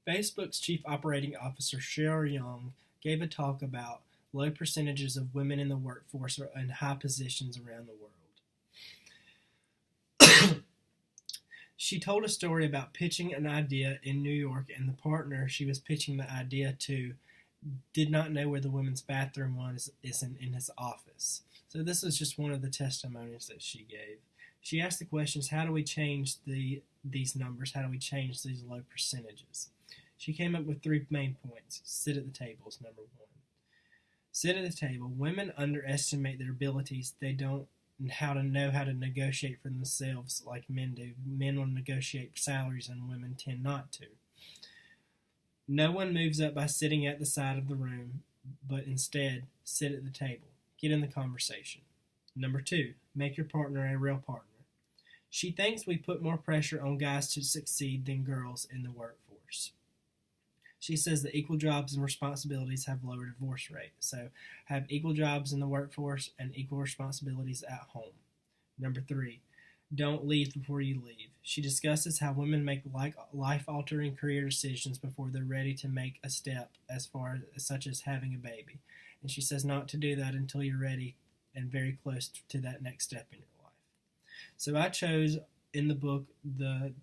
Facebook's chief operating officer, Cheryl Young, gave a talk about low percentages of women in the workforce or in high positions around the world. She told a story about pitching an idea in New York, and the partner she was pitching the idea to did not know where the women's bathroom was in his office. So this is just one of the testimonies that she gave. She asked the questions, how do we change these numbers? How do we change these low percentages? She came up with 3 main points. Sit at the table is number 1. Sit at the table. Women underestimate their abilities. They don't know how to negotiate for themselves like men do. Men will negotiate salaries and women tend not to. No one moves up by sitting at the side of the room, but instead sit at the table. Get in the conversation. Number 2, make your partner a real partner. She thinks we put more pressure on guys to succeed than girls in the workforce. She says that equal jobs and responsibilities have lower divorce rate. So have equal jobs in the workforce and equal responsibilities at home. Number 3, don't leave before you leave. She discusses how women make life-altering career decisions before they're ready to make a step such as having a baby. And she says not to do that until you're ready and very close to that next step in your life. So I chose in the book the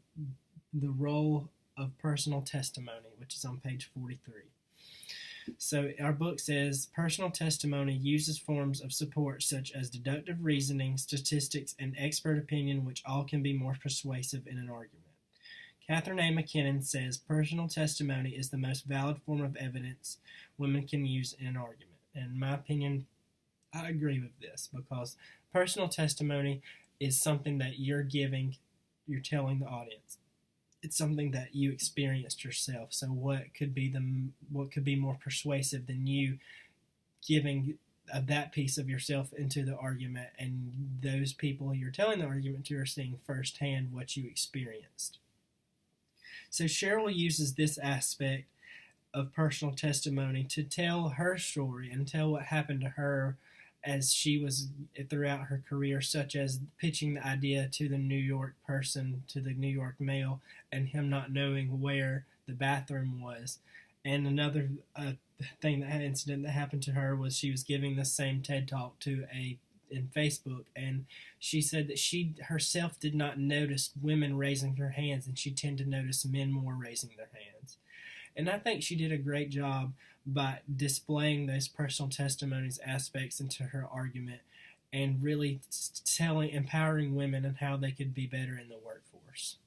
role of personal testimony, which is on page 43. So our book says personal testimony uses forms of support such as deductive reasoning, statistics, and expert opinion, which all can be more persuasive in an argument. Catherine A. McKinnon says personal testimony is the most valid form of evidence women can use in an argument. And in my opinion, I agree with this because personal testimony is something that you're telling the audience. It's something that you experienced yourself. So what could be more persuasive than you giving that piece of yourself into the argument, and those people you're telling the argument to are seeing firsthand what you experienced. So Cheryl uses this aspect of personal testimony to tell her story and tell what happened to her as she was throughout her career, such as pitching the idea to the New York person, to the New York male, and him not knowing where the bathroom was. And another incident that happened to her was she was giving the same TED Talk in Facebook, and she said that she herself did not notice women raising their hands, and she tended to notice men more raising their hands. And I think she did a great job by displaying those personal testimonies aspects into her argument and really empowering women and how they could be better in the workforce.